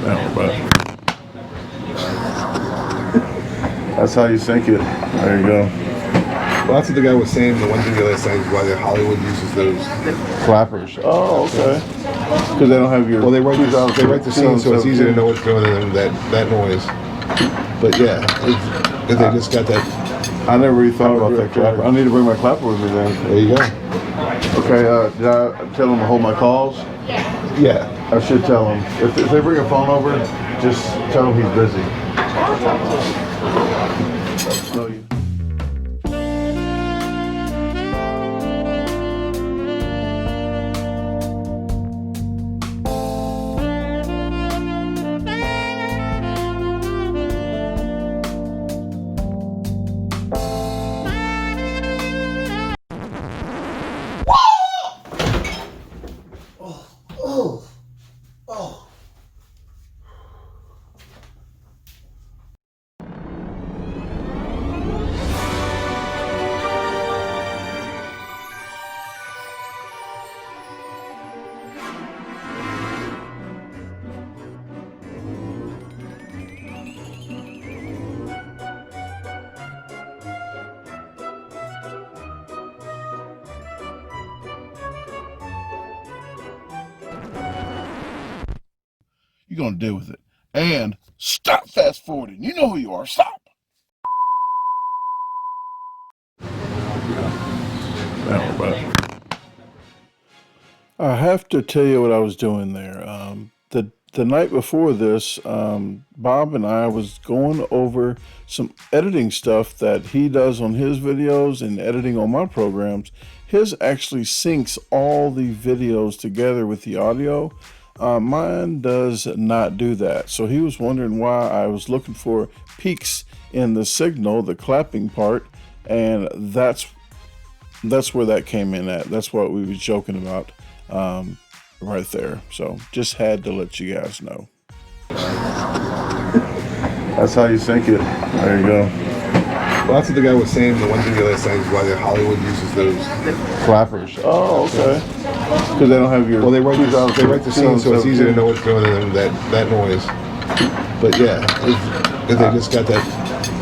No, but that's how you sync it. There you go. Well, that's what the guy was saying. The one thing the other side is why Hollywood uses those Clappers. Oh, okay. Because they don't have your. Well, they write the scene, so it's easy to know what's going on in that noise. But yeah, if they just got that. I never really thought about that clapper. I need to bring my clapper with me then. There you go. Okay, did I tell them to hold my calls? Yeah. I should tell them. If they bring a phone over, just tell him he's busy. No, you. You're going to deal with it. And stop fast forwarding. You know who you are. Stop. I have to tell you what I was doing there. The night before this, Bob and I was going over some editing stuff that he does on his videos and editing on my programs. His actually syncs all the videos together with the audio. Mine does not do that. So he was wondering why I was looking for peaks in the signal, the clapping part, and that's where that came in at. That's what we was joking about right there. So just had to let you guys know. That's how you sync it. There you go. Well, that's what the guy was saying. The one thing the other side is why Hollywood uses those clappers. Oh, okay. Because they don't have your. Well, they write the scene, so it's easy to know what's going on in that noise. But yeah, if they just got that.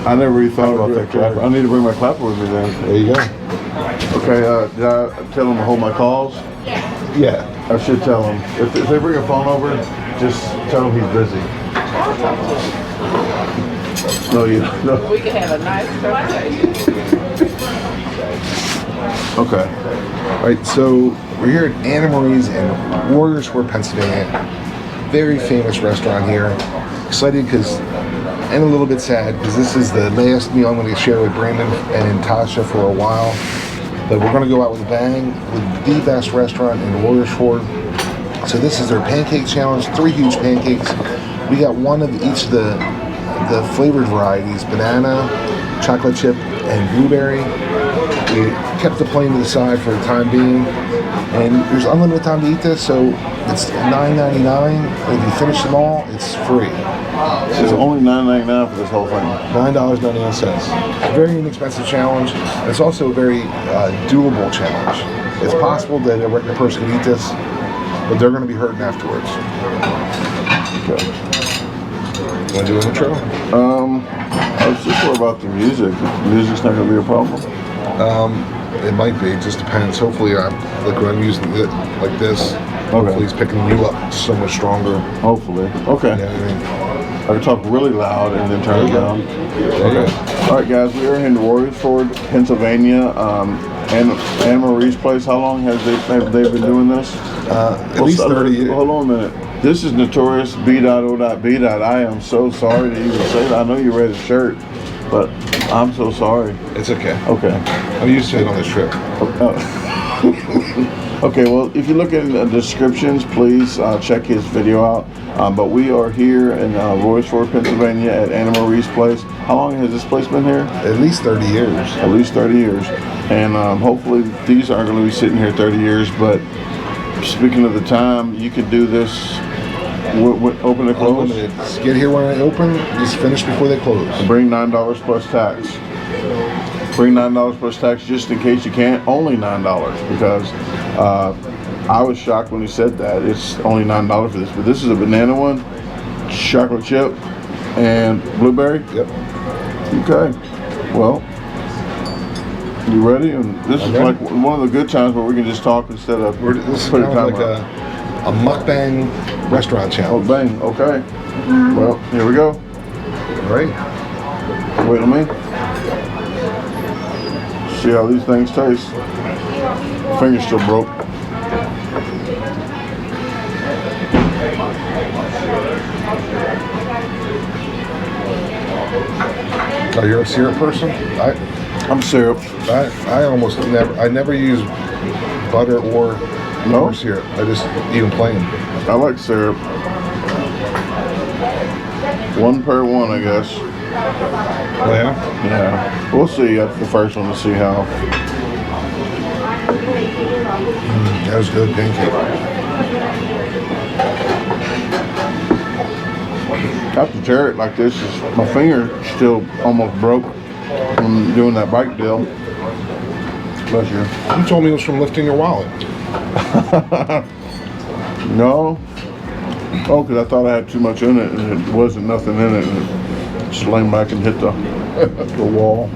I never really thought about that clapper. I need to bring my clapper with me then. There you go. Okay, did I tell them to hold my calls? Yeah. I should tell them. If they bring a phone over, just tell him he's busy. No, you no. We can have a nice conversation. Okay. All right, so we're here at AnnaMarie's in Warriorsburg, Pennsylvania. Very famous restaurant here. Excited and a little bit sad because this is the last meal I'm going to share with Brandon and Tasha for a while. But we're going to go out with a bang with the best restaurant in Warriorsburg. So this is their pancake challenge, 3 huge pancakes. We got one of each of the flavored varieties, banana, chocolate chip, and blueberry. We kept the plane to the side for the time being. And there's unlimited time to eat this, so it's $9.99. If you finish them all, it's free. It's only $9.99 for this whole thing. $9.99. Very inexpensive challenge. It's also a very doable challenge. It's possible that a regular person can eat this, but they're going to be hurting afterwards. Okay. You want to do an intro? I was just worried about the music. The music's not going to be a problem. It might be. It just depends. Hopefully, like when I'm using it like this, hopefully it's picking you up so much stronger. Hopefully. Okay. Yeah, I mean, I can talk really loud and then turn it down. Okay. All right, guys. We are in Warriorsburg, Pennsylvania. AnnaMarie's place. How long have they been doing this? At least 30 years. Hold on a minute. This is Notorious B.O.B. I am so sorry to even say that. I know you read his shirt, but I'm so sorry. It's okay. Okay. I'm used to it on this trip. Okay, well, if you look in the descriptions, please check his video out. But we are here in Warriorsburg, Pennsylvania at AnnaMarie's place. How long has this place been here? At least 30 years. At least 30 years. And hopefully these aren't going to be sitting here 30 years, but speaking of the time, you could do this open and close? Unlimited. Just get here when they open, just finish before they close. Bring $9 plus tax. Bring $9 plus tax just in case you can't. Only $9 because I was shocked when he said that. It's only $9 for this, but this is a banana one. chocolate chip and blueberry. Yep. Okay. Well, you ready? And this is like one of the good times where we can just talk instead of This is kind of like a mukbang restaurant challenge. Oh, bang. Okay. Well, here we go. All right. Wait a minute. See how these things taste. Finger's still broke. Oh, you're a syrup person? I'm syrup. I almost never use butter or syrup. I just eat them plain. I like syrup. One per one, I guess. Oh, yeah? Yeah. We'll see after the first one to see how. That was good pancake. I have to tear it like this. My finger still almost broke from doing that bike deal. Bless you. You told me it was from lifting your wallet. No. Oh, because I thought I had too much in it, and it wasn't nothing in it, and it just leaned back and hit the wall.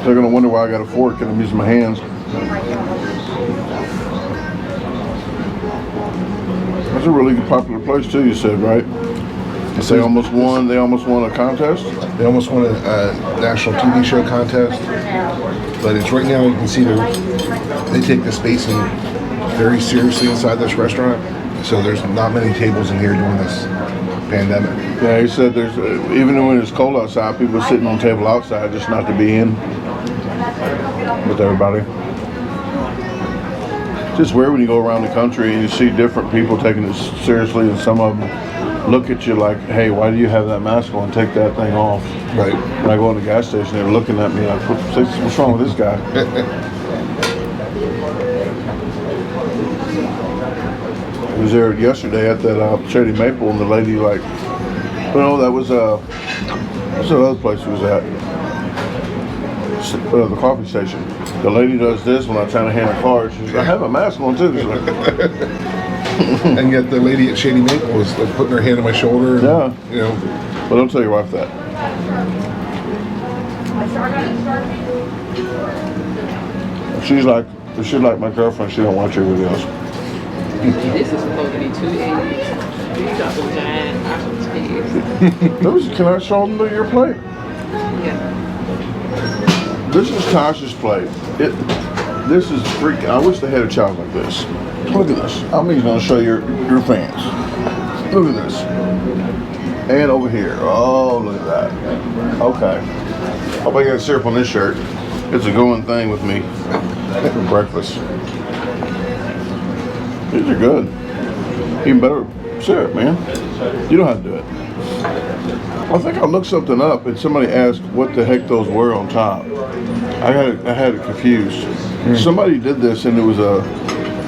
They're gonna wonder why I got a fork and I'm using my hands. That's a really popular place too. You said, right? They almost won. They almost won a contest. They almost won a national TV show contest, but it's right now. You can see they take the spacing very seriously inside this restaurant. So there's not many tables in here during this pandemic. Yeah, he said there's even when it's cold outside, people are sitting on table outside just not to be in with everybody. It's just weird when you go around the country and you see different people taking it seriously, and some of them look at you like, hey, why do you have that mask on? Take that thing off. Right. When I go in the gas station, they're looking at me like, what's wrong with this guy? I was there yesterday at that Shady Maple, and the lady like, that was what's the other place we was at? The coffee station. The lady does this when I'm trying to hand her card. She's like, I have a mask on too. She's like, and yet the lady at Shady Maple was like putting her hand on my shoulder. And, yeah. Well, don't tell your wife that. If she's like my girlfriend, she don't watch your videos. This is supposed to be 280. You got some giant apples. Can I show them your plate? Yeah. This is Tasha's plate. This is freaking. I wish they had a child like this. Look at this. I'm even gonna show your fans. Look at this. And over here. Oh, look at that. Okay. Hope I got syrup on this shirt. It's a going thing with me for breakfast. These are good. Even better syrup, man. You don't have to do it. I think I looked something up and somebody asked what the heck those were on top. I had it confused. Somebody did this and it was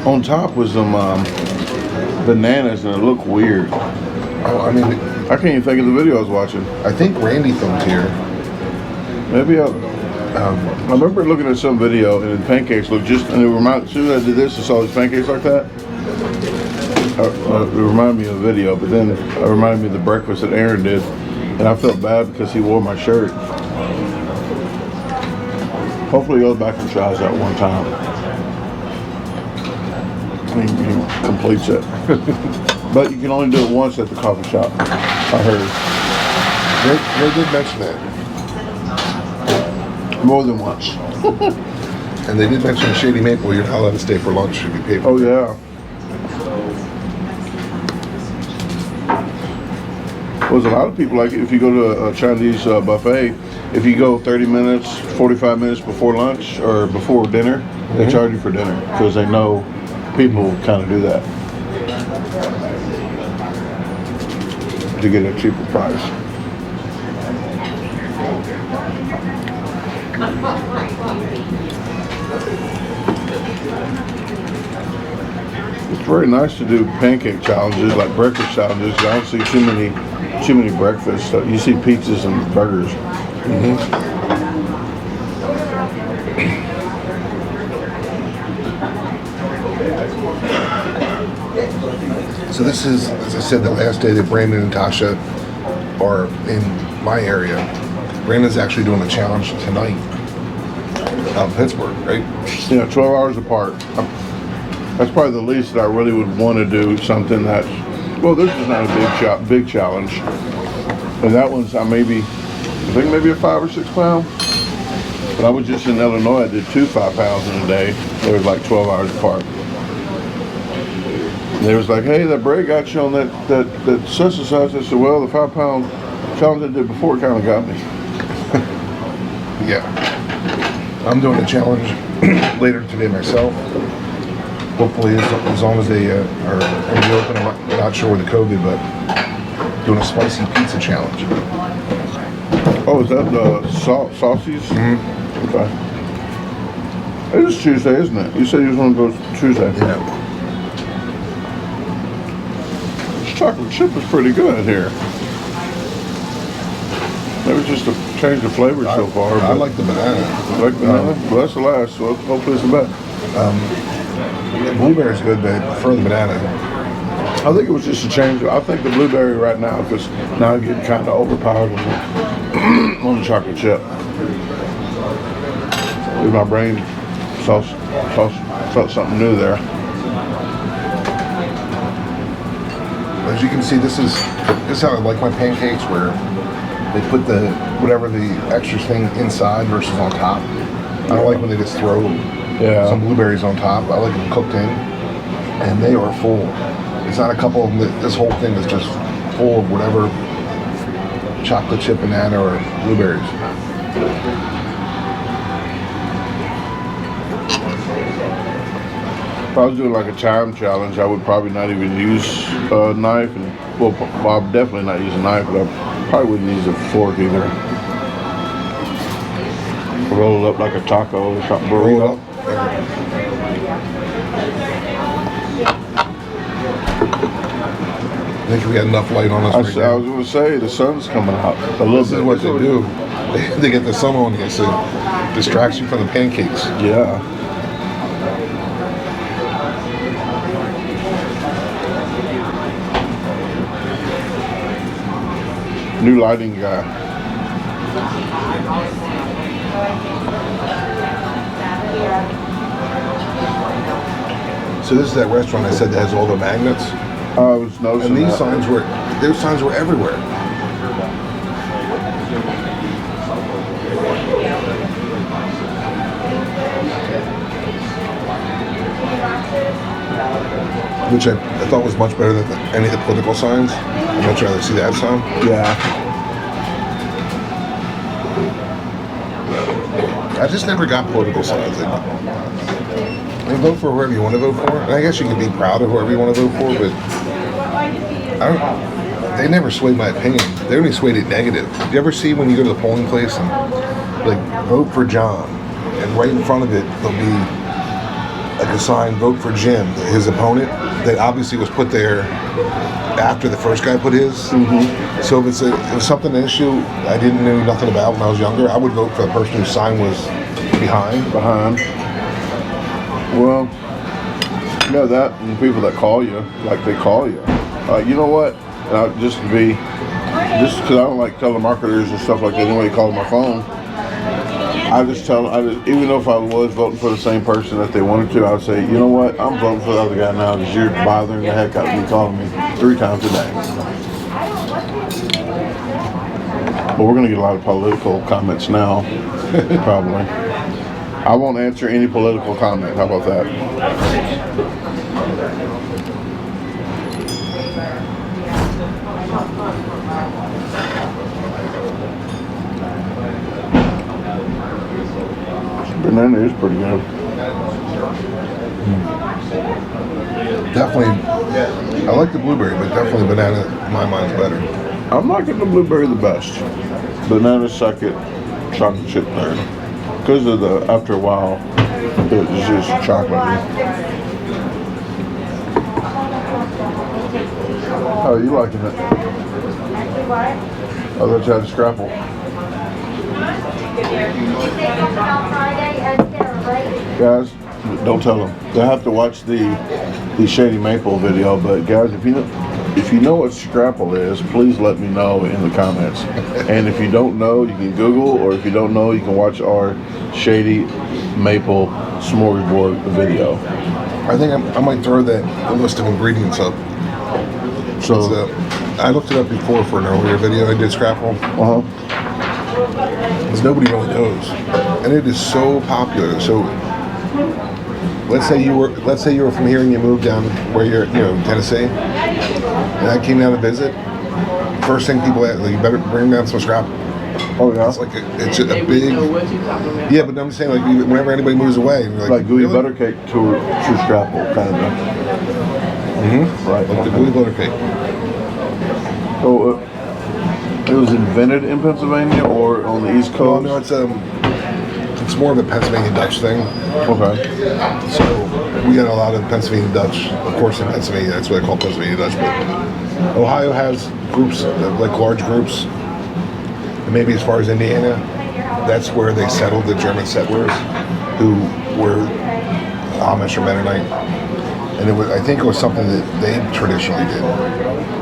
on top was some bananas and it looked weird. Oh, I mean, I can't even think of the video I was watching. I think Randy filmed here. Maybe I remember looking at some video and the pancakes looked just, and it reminded, as soon as I did this, I saw these pancakes like that. It reminded me of a video, but then it reminded me of the breakfast that Aaron did, and I felt bad because he wore my shirt. Hopefully he goes back and tries that one time. He completes it. But you can only do it once at the coffee shop, I heard. They did mention that. More than once. And they did mention Shady Maple, you're not allowed to stay for lunch if you pay for it. Oh, yeah. Well, there's a lot of people, like if you go to a Chinese buffet, if you go 30 minutes, 45 minutes before lunch or before dinner, they charge you for dinner because they know people kind of do that to get a cheaper price. It's very nice to do pancake challenges, like breakfast challenges. I don't see too many breakfasts. You see pizzas and burgers. So this is, as I said, the last day that Brandon and Tasha are in my area. Brandon's actually doing a challenge tonight out in Pittsburgh, right? Yeah, 12 hours apart. That's probably the least that I really would want to do something that's, well, this is not a big challenge. And that one's, I think maybe a 5 or 6 pound. But I was just in Illinois, I did 2 5 pounds in a day. They were like 12 hours apart. And they was like, hey, that break got you on that such and such. I said, well, the 5 pound challenge I did before kind of got me. Yeah. I'm doing a challenge later today myself. Hopefully, as long as they are going to be open, I'm not sure with the COVID, but doing a spicy pizza challenge. Oh, is that the saucies? Mm-hmm. Okay. It is Tuesday, isn't it? You said you was going to go Tuesday. Yeah. This chocolate chip is pretty good here. Maybe just to change the flavor so far. I like the banana. You like banana? Well, that's the last, so hopefully it's the best. The blueberry's good, but I prefer the banana. I think it was just a change. I think the blueberry right now, because now I'm getting kind of overpowered on the chocolate chip. My brain felt something new there. As you can see, this is how I like my pancakes, where they put whatever the extra thing inside versus on top. I don't like when they just throw some blueberries on top. I like them cooked in, and they are full. It's not a couple of them. This whole thing is just full of whatever chocolate chip, banana, or blueberries. If I was doing like a time challenge, I would probably not even use a knife, and well, I'll definitely not use a knife, but I probably wouldn't use a fork either. Roll it up like a taco or something. Burrito. I think we got enough light on us. I was going to say the sun's coming out a little bit. This is what they do. They get the sun on you, so it distracts you from the pancakes. Yeah. New lighting guy. So this is that restaurant I said that has all the magnets. I was noticing And those signs were everywhere. Which I thought was much better than any of the political signs. I'd much rather see that sign. Yeah. I just never got political signs. You vote for whoever you want to vote for. And I guess you can be proud of whoever you want to vote for, but they never swayed my opinion. They only swayed it negative. Do you ever see when you go to the polling place and like vote for John, and right in front of it there'll be like a sign, vote for Jim, his opponent, that obviously was put there after the first guy put his. Mm-hmm. So if it was something, an issue I didn't know nothing about when I was younger, I would vote for the person whose sign was behind. Well, you know that, and people that call you, like they call you. You know what? Just because I don't like telemarketers and stuff like that, anybody calls my phone, I just tell them, even though if I was voting for the same person that they wanted to, I would say, you know what? I'm voting for the other guy now because you're bothering the heck out of me calling me 3 times a day. But we're going to get a lot of political comments now, probably. I won't answer any political comment. How about that? Banana is pretty good. Definitely, I like the blueberry, but definitely banana in my mind's better. I'm liking the blueberry the best. Banana second, chocolate chip third. Because of after a while, it's just chocolatey. How are you liking it? Oh, that's how to scrapple. Guys, don't tell them. They have to watch the the Shady Maple video. But guys, if you know what scrapple is, please let me know in the comments. And if you don't know, you can Google, or if you don't know, you can watch our Shady Maple smorgasbord video. I think I might throw the list of ingredients up. So I looked it up before for an earlier video I did scrapple. Because nobody really knows, and it is so popular. So let's say you were from here and you moved down where you're, Tennessee, and I came down to visit. First thing people ask, like, you better bring down some scrapple. Oh yeah. It's like it's a big. Know what you talking about. Yeah, but I'm saying, like, whenever anybody moves away, like gooey butter cake to scrapple kind of thing. Right. Like the gooey butter cake. So it was invented in Pennsylvania or on the East Oh Coast? no, it's more of a Pennsylvania Dutch thing. Okay. So we got a lot of Pennsylvania Dutch, of course, in Pennsylvania. That's what I call Pennsylvania Dutch. But Ohio has groups, like large groups, and maybe as far as Indiana, that's where they settled the German settlers, who were Amish or Mennonite. And I think it was something that they traditionally did.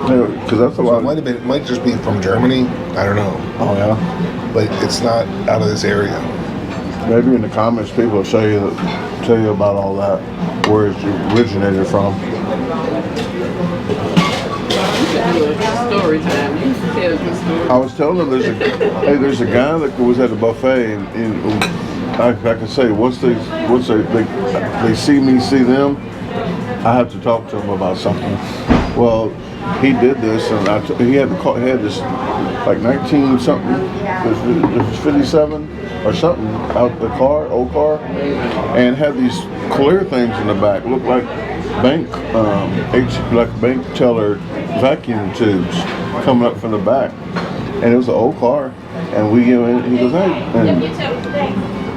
Because that's a lot. It might just be from Germany. I don't know. Oh yeah. But it's not out of this area. Maybe in the comments people will tell you about all that, where it originated from. Story time. You tell a good story. I was telling them there's a guy that was at the buffet, and I can say once they see me see them, I have to talk to him about something. Well, he did this, and he had this like 19 something, it was 57 or something out the car, old car, and had these clear things in the back, looked like bank teller vacuum tubes coming up from the back, and it was an old car, and we get in, he goes, hey, and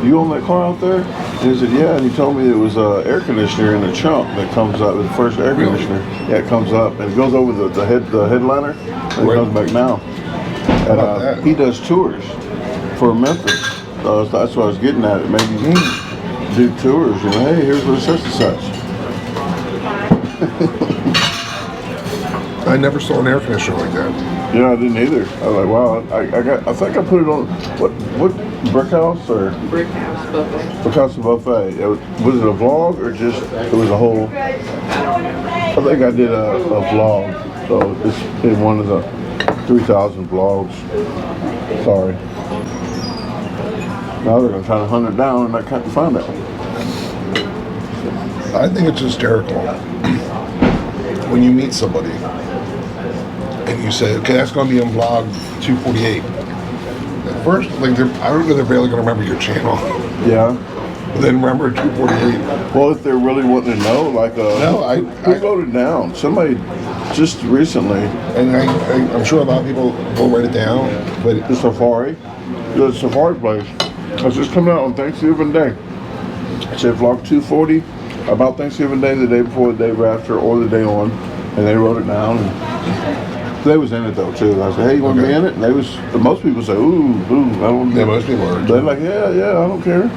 you own that car out there? And he said, yeah. And he told me it was an air conditioner in the trunk that comes up, the first air conditioner. Yeah, it comes up and it goes over the headliner, and it comes back down. And he does tours for Memphis. That's what I was getting at. Maybe do tours. Hey, here's what such and such. I never saw an air conditioner like that. Yeah, I didn't either. I was like, wow. I think I put it on what Brick House or Brick House Buffet. Brick House Buffet. Was it a vlog or just it was a whole? I think I did a vlog. So it's in one of the 3,000 vlogs. Sorry. Now they're gonna try to hunt it down, and I can't find it. I think it's hysterical when you meet somebody and you say, okay, that's going to be on vlog 248. At first, like, I don't know, they're barely going to remember your channel. Yeah. But then remember 248. Well, if they're really wanting to know, like, who wrote it down? Somebody just recently. And I'm sure a lot of people will write it down, but The Safari place. It's just coming out on Thanksgiving Day. It said vlog 240 about Thanksgiving Day, the day before, the day after, or the day on, and they wrote it down. And they was in it though too. I said, "Hey, you want to be in it?" And they was. Most people say, "Ooh, I don't." yeah, most people are. They're like, "Yeah, I don't care."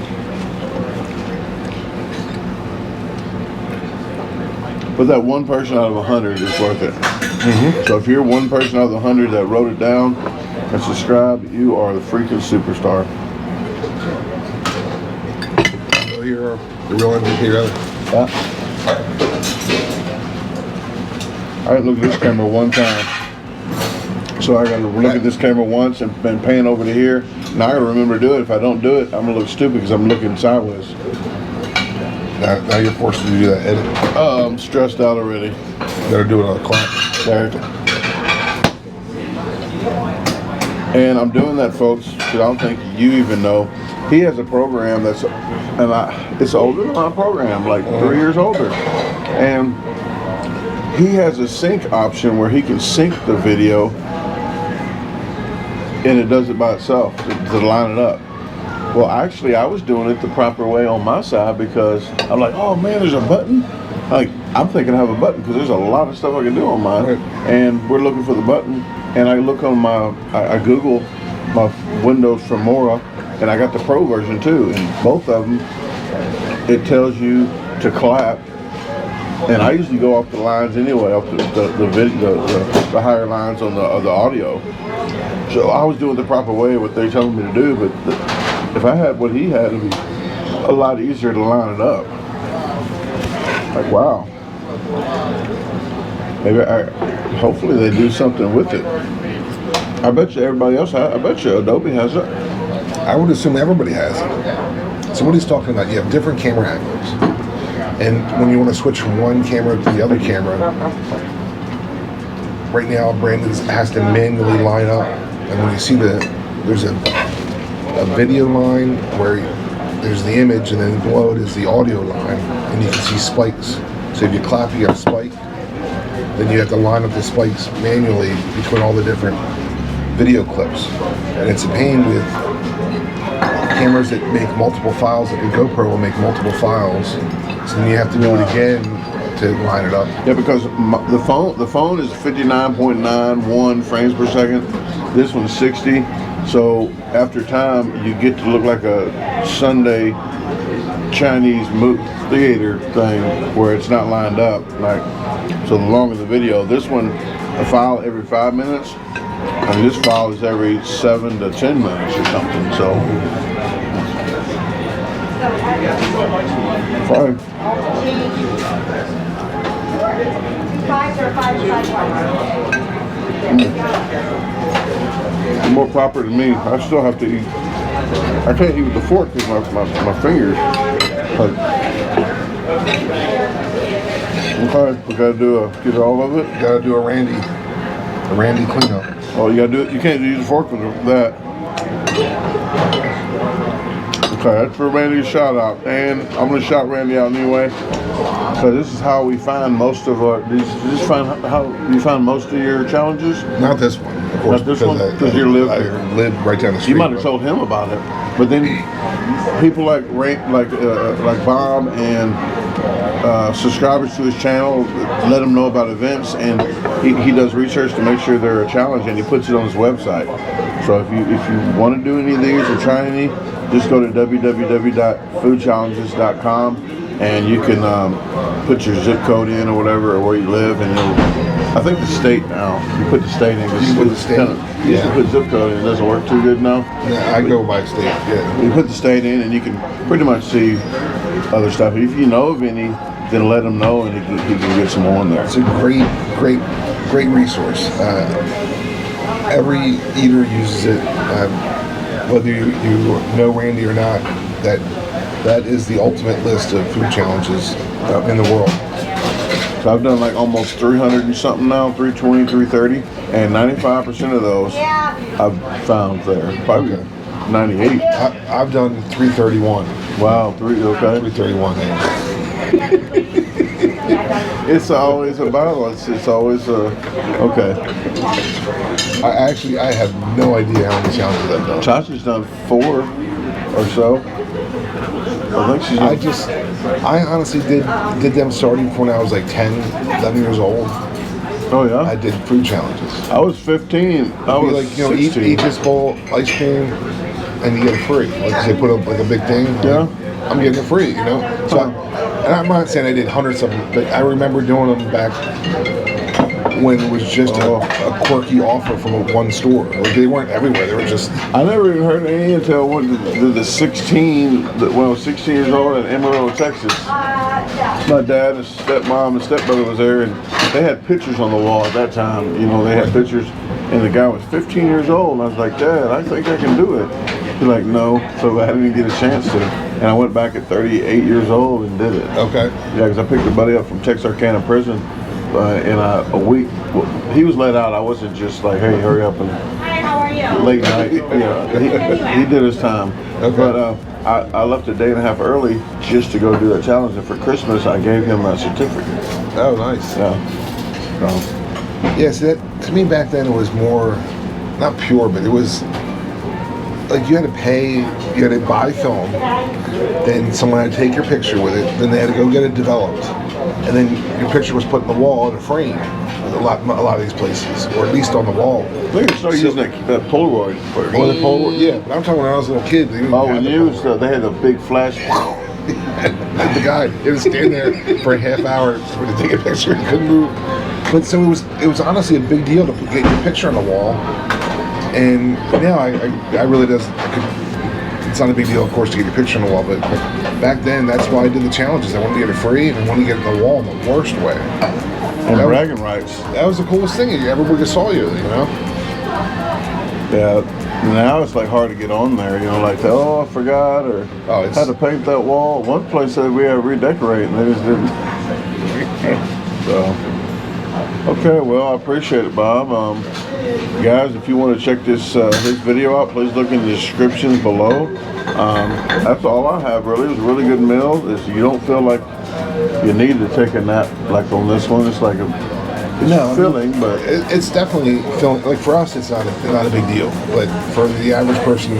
But that one person out of 100 is worth it. So if you're one person out of the 100 that wrote it down and subscribed, you are the freaking superstar. So you're the real MVP, rather. Yeah. I didn't look at this camera one time. So I gotta look at this camera once and been pan over to here. Now I gotta remember to do it. If I don't do it, I'm gonna look stupid because I'm looking sideways. Now you're forced to do that edit. I'm stressed out already. You gotta do it on a clock. There. And I'm doing that, folks, because I don't think you even know. He has a program it's older than my program, like 3 years older. And he has a sync option where he can sync the video and it does it by itself to line it up. Well, actually, I was doing it the proper way on my side because I'm like, oh man, there's a button. Like, I'm thinking I have a button because there's a lot of stuff I can do on mine. Right. And we're looking for the button. And I look on I Google my Windows Filmora, and I got the Pro version too. And both of them, it tells you to clap And I usually go off the lines anyway, off the higher lines on the audio. So I was doing the proper way, what they're telling me to do, but if I had what he had, it'd be a lot easier to line it up. Like, wow. Maybe hopefully they do something with it. I bet you everybody else I bet you Adobe has it. I would assume everybody has it. So what he's talking about, you have different camera angles. And when you want to switch from one camera to the other camera, right now Brandon has to manually line up. And when you see there's a video line where there's the image, and then below it is the audio line, and you can see spikes. So if you clap, you got a spike. Then you have to line up the spikes manually between all the different video clips. And it's a pain with cameras that make multiple files, like a GoPro will make multiple files. So then you have to do it again to line it up. Yeah, because the phone is 59.91 frames per second. This one's 60. So after time, you get to look like a Sunday Chinese theater thing where it's not lined up. Like, so the longer the video, this one, a file every 5 minutes, and this file is every 7 to 10 minutes or something. So, fine. You're more proper than me. I still have to eat. I can't eat with the fork because my fingers. Okay, we gotta get all of it. You gotta do a Randy cleanup. Oh, you gotta do it. You can't use a fork with that. Okay, that's for Randy's shout out, and I'm gonna shout Randy out anyway. So this is how we find most of our. How you find most of your challenges. Not this one, of course. Not this one, because you live here. I live right down the street. You might have told him about it, but then people like Bob and subscribers to his channel let him know about events, and he does research to make sure they're a challenge, and he puts it on his website. So if you want to do any of these or try any, just go to www.foodchallenges.com, and you can put your zip code in or whatever, or where you live, and I think the state now. You put the state in. You put the state. You used to put zip code in. It doesn't work too good now. Yeah, I go by state. Yeah. You put the state in, and you can pretty much see other stuff. If you know of any, then let him know, and he can get some on there. It's a great resource. Every eater uses it, whether you know Randy or not. That is the ultimate list of food challenges in the world. So I've done like almost 300 and something now, 320, 330, and 95% of those I've found there. Probably 98. I've done 331. Wow, 331. It's always a battle. It's always okay. I have no idea how many challenges I've done. Chacha's done 4 or so. I think I honestly did them starting from when I was like 10, 11 years old. Oh yeah? I did food challenges. I was 15. I was like, 16. eat this bowl ice cream and you get it free. Like they put up like a big thing. Yeah. I'm getting it free, you know? So and I'm not saying I did hundreds of them, but I remember doing them back when it was just a quirky offer from one store. Like they weren't everywhere. They were just. I never even heard any until I went to the 16. When I was 16 years old in Amarillo, Texas. My dad and stepmom and stepbrother was there, and they had pictures on the wall at that time. You know, they had pictures, and the guy was 15 years old, and I was like, Dad, I think I can do it. He's like, no. So I didn't get a chance to. And I went back at 38 years old and did it. Okay. Yeah, because I picked a buddy up from Texarkana prison in a week. He was let out. I wasn't just like, hey, hurry up and late night. Yeah, he did his time. Okay. But I left a day and a half early just to go do that challenge. And for Christmas, I gave him a certificate. Oh, nice. Yeah. So. Yeah, see, that, to me back then it was more, not pure, but it was like you had to pay, you had to buy film, then someone had to take your picture with it, then they had to go get it developed, and then your picture was put in the wall in a frame. A lot of these places, or at least on the wall. They started using that Polaroid. Or the Polaroid, yeah. But I'm talking when I was a little kid. When they had a big flash. The guy, he was standing there for a half hour to take a picture. He couldn't move. But so it was honestly a big deal to get your picture on the wall. And now I really it's not a big deal, of course, to get your picture on the wall. But back then, that's why I did the challenges. I wanted to get it free, and I wanted to get it on the wall in the worst way. And bragging rights. That was the coolest thing. Everybody saw you, you know? Yeah. Now it's like hard to get on there, you know, like, I forgot, or had to paint that wall. One place said we had to redecorate, and they just didn't. So, okay, well, I appreciate it, Bob. Guys, if you want to check this his video out, please look in the descriptions below. That's all I have, really. It was a really good meal. You don't feel like you need to take a nap like on this one. It's like filling, but it's definitely filling. Like for us, it's not a big deal. But for the average person,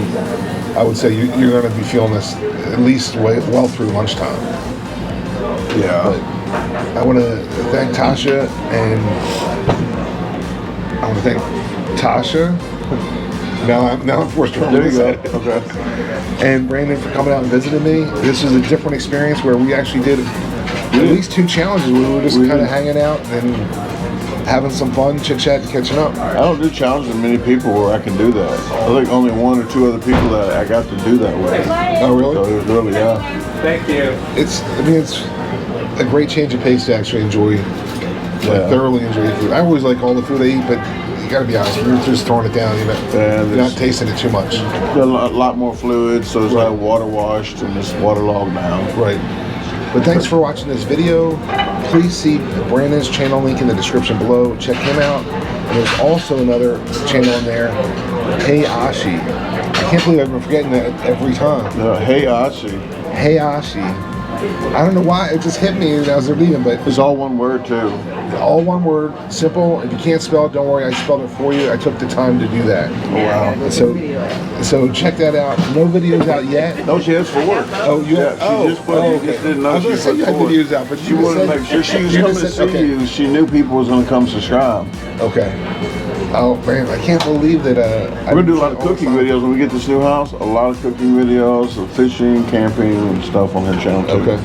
I would say you're going to be feeling this at least well through lunchtime. Yeah. But I want to thank Tasha, and I want to thank Tasha. Now I'm forced to remember that. Okay. And Brandon for coming out and visiting me. This is a different experience where we actually did at least 2 challenges. We were just kind of hanging out and having some fun, chit-chat, and catching up. I don't do challenges with many people where I can do that. I think only 1 or 2 other people that I got to do that with. Oh, really? So it was really, Thank you. It's a great change of pace to actually enjoy, thoroughly enjoy food. I always like all the food I eat, but you gotta be honest, you're just throwing it down, you're not tasting it too much. A lot more fluid, so it's like water washed and it's waterlogged now. Right. But thanks for watching this video. Please see Brandon's channel link in the description below. Check him out. And there's also another channel in there, Hey Ashi. I can't believe I've been forgetting that every time. Hey Ashi. Hey Ashi. I don't know why, it just hit me as they're leaving, but it's all one word too. All one word, simple. If you can't spell it, don't worry, I spelled it for you. I took the time to do that. Wow. So check that out. No videos out yet. No, she has 4. Oh, you have? She just put, you just didn't know I was going to say you had videos out, but she wanted to make sure she was coming to see you. She knew people was going to come subscribe. Okay. Oh man, I can't believe that. We're gonna do a lot of cooking videos when we get this new house. A lot of cooking videos, of fishing, camping, and stuff on her channel too. Okay.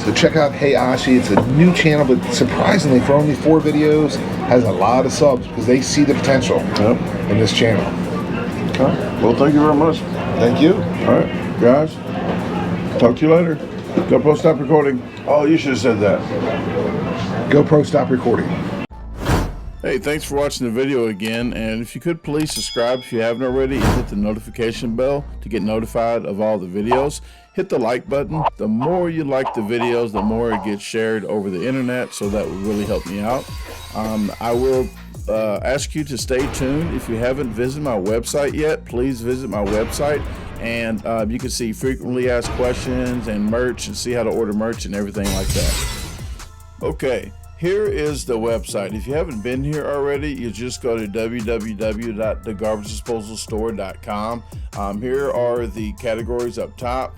So check out Hey Ashi. It's a new channel, but surprisingly, for only 4 videos, has a lot of subs because they see the potential in this channel. Okay. Well, thank you very much. Thank you. All right, guys. Talk to you later. GoPro stop recording. Oh, you should have said that. GoPro stop recording. Hey, thanks for watching the video again, and if you could please subscribe if you haven't already and hit the notification bell to get notified of all the videos. Hit the like button. The more you like the videos, the more it gets shared over the internet, so that would really help me out. I will ask you to stay tuned. If you haven't visited my website yet, please visit my website, and you can see frequently asked questions and merch and see how to order merch and everything like that. Okay. Here is the website. If you haven't been here already, you just go to www.DaGarbageDisposalStore.com. Here are the categories up top.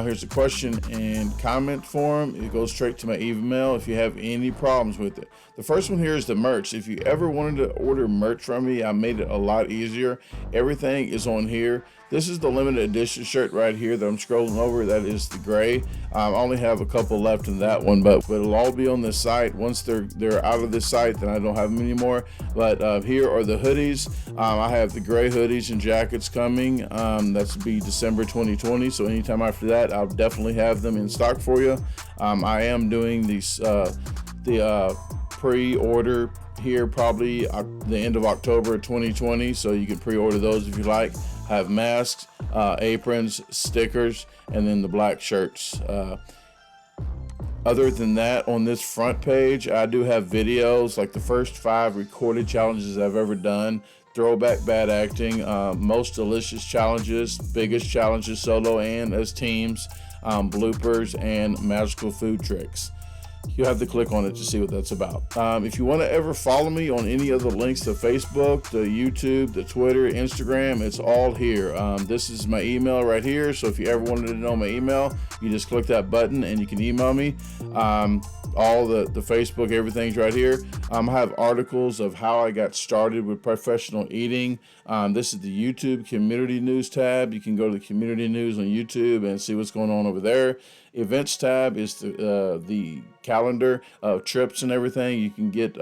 Here's a question and comment form. It goes straight to my email if you have any problems with it. The first one here is the merch. If you ever wanted to order merch from me, I made it a lot easier. Everything is on here. This is the limited edition shirt right here that I'm scrolling over. That is the gray. I only have a couple left in that one, but it'll all be on this site. Once they're out of this site, then I don't have them anymore. But here are the hoodies. I have the gray hoodies and jackets coming. That's be December 2020. So anytime after that, I'll definitely have them in stock for you. I am doing these the pre-order here probably the end of October 2020. So you can pre-order those if you like. I have masks, aprons, stickers, and then the black shirts. Other than that, on this front page, I do have videos, like the first 5 recorded challenges I've ever done, throwback bad acting, most delicious challenges, biggest challenges solo and as teams, bloopers, and magical food tricks. you'll have to click on it to see what that's about. If you want to ever follow me on any of the links to Facebook, the YouTube, the Twitter, Instagram, it's all here. This is my email right here. So if you ever wanted to know my email, you just click that button and you can email me. All the Facebook, everything's right here. I have articles of how I got started with professional eating. This is the YouTube community news tab. You can go to the community news on YouTube and see what's going on over there. Events tab is the calendar of trips and everything. You can get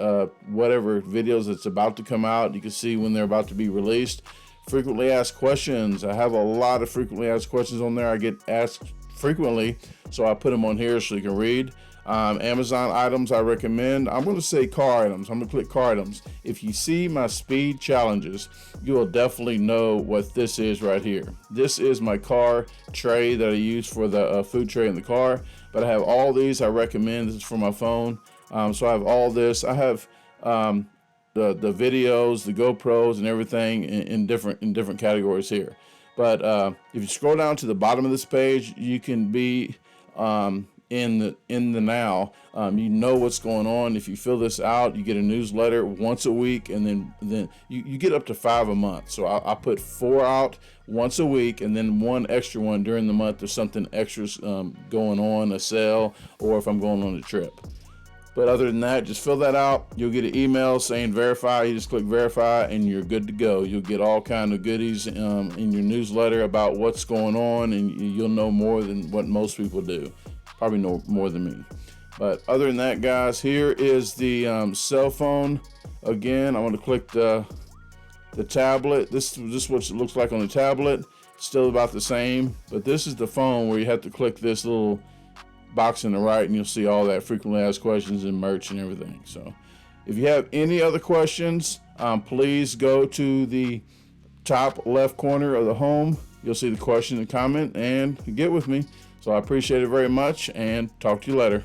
whatever videos that's about to come out. You can see when they're about to be released. Frequently asked questions. I have a lot of frequently asked questions on there. I get asked frequently, so I put them on here so you can read. Amazon items I recommend. I'm going to say car items. I'm going to click car items. If you see my speed challenges, you will definitely know what this is right here. This is my car tray that I use for the food tray in the car. But I have all these I recommend. This is for my phone. So I have all this. I have the videos, the GoPros, and everything in different categories here. But if you scroll down to the bottom of this page, you can be in the now. You know what's going on. If you fill this out, you get a newsletter once a week, and then you get up to 5 a month. So I put 4 out once a week, and then 1 extra one during the month. There's something extra's going on, a sale, or if I'm going on a trip. But other than that, just fill that out. You'll get an email saying verify. You just click verify and you're good to go. You'll get all kind of goodies in your newsletter about what's going on, and you'll know more than what most people do. Probably know more than me. But other than that, guys, here is the cell phone. Again, I'm going to click the tablet. This is what it looks like on the tablet. Still about the same, but this is the phone where you have to click this little box in the right, and you'll see all that frequently asked questions and merch and everything. So if you have any other questions, please go to the top left corner of the home. You'll see the question and comment and get with me. So I appreciate it very much, and talk to you later.